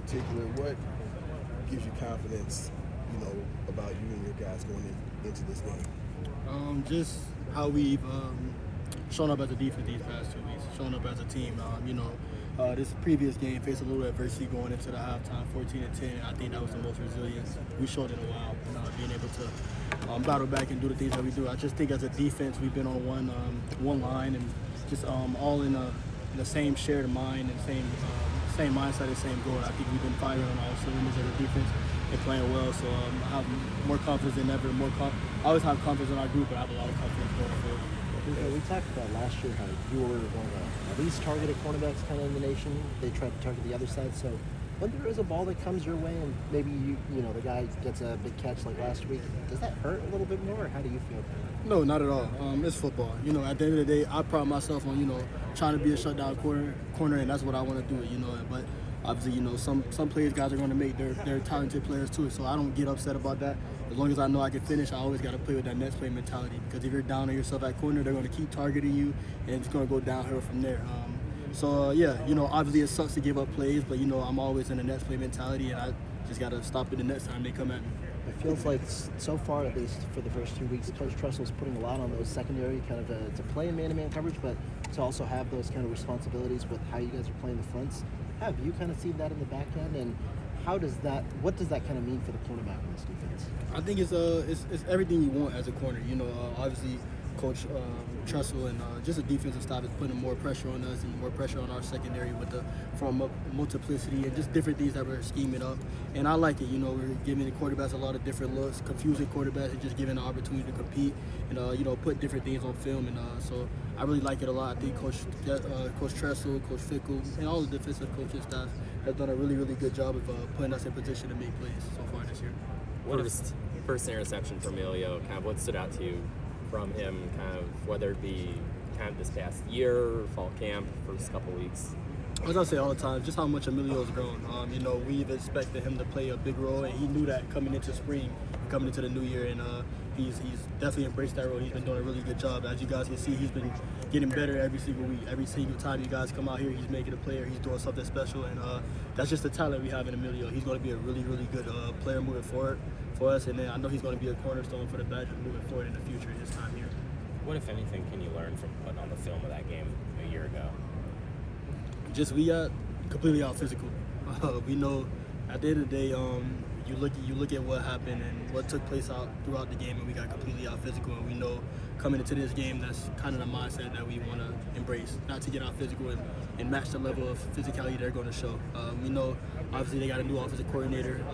particular, what gives you confidence, about you and your guys going into this game? Just how we've shown up as a defense these past 2 weeks, shown up as a team. This previous game faced a little adversity going into the halftime, 14-10. I think that was the most resilience we showed in a while, being able to battle back and do the things that we do. I just think as a defense, we've been on one line and just all in the same shared mind and same mindset and same goal. I think we've been firing on all cylinders as a defense and playing well. So I have more confidence than ever. I always have confidence in our group, but I have a lot of confidence going forward. We talked about last year how you were one of the least targeted cornerbacks kind of in the nation. They tried to target the other side. So when there is a ball that comes your way and maybe the guy gets a big catch like last week, does that hurt a little bit more, or how do you feel? No, not at all. It's football. At the end of the day, I pride myself on trying to be a shutdown corner, and that's what I want to do. But obviously, some players guys are going to make they're talented players too. So I don't get upset about that. As long as I know I can finish, I always got to play with that next play mentality. Because if you're down on yourself at corner, they're going to keep targeting you, and it's going to go downhill from there. Obviously it sucks to give up plays, but I'm always in the next play mentality, and I just got to stop it the next time they come at me. It feels like so far, at least for the first 2 weeks, Coach Tressel's putting a lot on those secondary kind of to play in man-to-man coverage, but to also have those kind of responsibilities with how you guys are playing the fronts. Have you kind of seen that in the back end, and what does that kind of mean for the cornerback in this defense? I think it's everything you want as a corner. Obviously Coach Tressel and just the defensive staff is putting more pressure on us and more pressure on our secondary with the from multiplicity and just different things that we're scheming up. And I like it. We're giving the quarterbacks a lot of different looks, confusing quarterbacks, and just giving the opportunity to compete and put different things on film. And so I really like it a lot. I think Coach Tressel, Coach Fickle, and all the defensive coaching staff has done a really, really good job of putting us in position to make plays so far this year. First interception for Emilio, kind of what stood out to you from him, kind of whether it be kind of this past year, fall camp, first couple weeks? As I say all the time, just how much Emilio's grown. We've expected him to play a big role, and he knew that coming into spring, coming into the new year, and he's definitely embraced that role. He's been doing a really good job. As you guys can see, he's been getting better every single week. Every single time you guys come out here, he's making a play, he's doing something special, and that's just the talent we have in Emilio. He's going to be a really, really good player moving forward for us, and then I know he's going to be a cornerstone for the Badgers moving forward in the future his time here. What, if anything, can you learn from putting on the film of that game a year ago? Just we got completely out physical. We know at the end of the day, you look at what happened and what took place out throughout the game, and we got completely out physical. And we know coming into this game, that's kind of the mindset that we want to embrace, not to get out physical and match the level of physicality they're going to show. We know obviously they got a new offensive coordinator.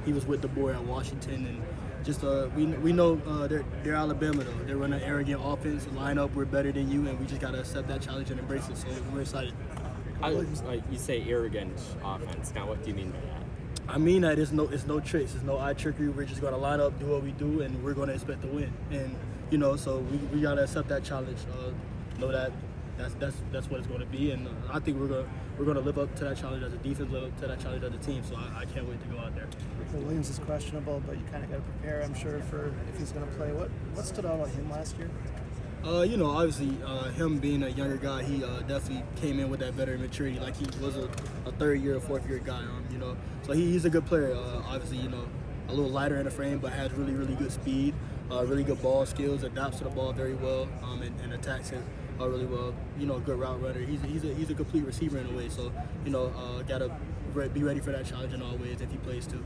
He was with the board at Washington, and just we know they're Alabama though. They run an arrogant offense, line up, we're better than you, and we just got to accept that challenge and embrace it. So we're excited. You say arrogant offense. Now, what do you mean by that? I mean that it's no tricks, it's no eye trickery. We're just gonna line up, do what we do, and we're gonna expect to win. And so we gotta accept that challenge. Know that that's what it's gonna be, and I think we're gonna live up to that challenge as a defense, live up to that challenge as a team. So I can't wait to go out there. Well, Williams is questionable, but you kind of got to prepare, I'm sure, for if he's going to play. What stood out on him last year? Obviously, him being a younger guy, he definitely came in with that veteran maturity. Like he was a third year or fourth year guy. So he's a good player. Obviously, a little lighter in the frame, but has really, really good speed, really good ball skills, adapts to the ball very well, and attacks it really well. Good route runner. He's a complete receiver in a way. So gotta be ready for that challenge in all ways if he plays too.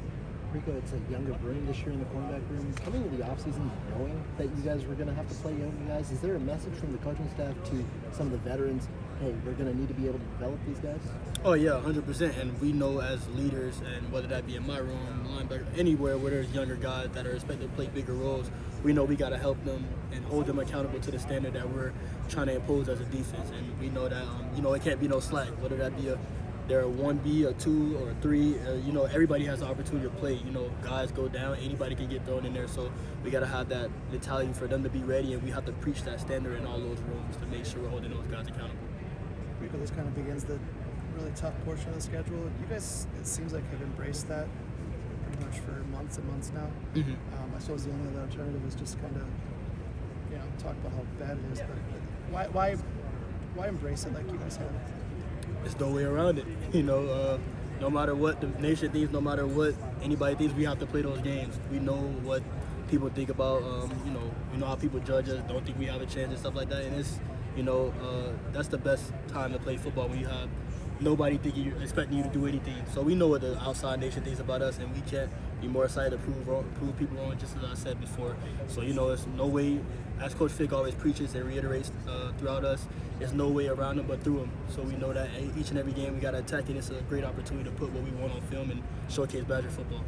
Rico, it's a younger brain this year in the cornerback room. Coming into the offseason knowing that you guys were going to have to play younger guys, is there a message from the coaching staff to some of the veterans, hey, we're going to need to be able to develop these guys? Oh, yeah, 100%. And we know as leaders, and whether that be in my room, linebacker, anywhere where there's younger guys that are expected to play bigger roles, we know we got to help them and hold them accountable to the standard that we're trying to impose as a defense. And we know that, it can't be no slack, whether that be they're a 1B, a 2, or a 3. Everybody has the opportunity to play. Guys go down, anybody can get thrown in there. So we got to have that mentality for them to be ready, and we have to preach that standard in all those rooms to make sure we're holding those guys accountable. Rico, this kind of begins the really tough portion of the schedule. You guys, it seems like, have embraced that pretty much for months and months now. Mm-hmm. I suppose the only other alternative is just kind of, talk about how bad it is. But why embrace it like you guys have? There's no way around it. no matter what the nation thinks, no matter what anybody thinks, we have to play those games. We know what people think about, we know how people judge us, don't think we have a chance and stuff like that. And it's, that's the best time to play football when you have nobody expecting you to do anything. So we know what the outside nation thinks about us, and we can't be more excited to prove people wrong, just as I said before. So, there's no way, as Coach Fick always preaches and reiterates throughout us, there's no way around them but through them. So we know that each and every game we got to attack it. It's a great opportunity to put what we want on film and showcase Badger football.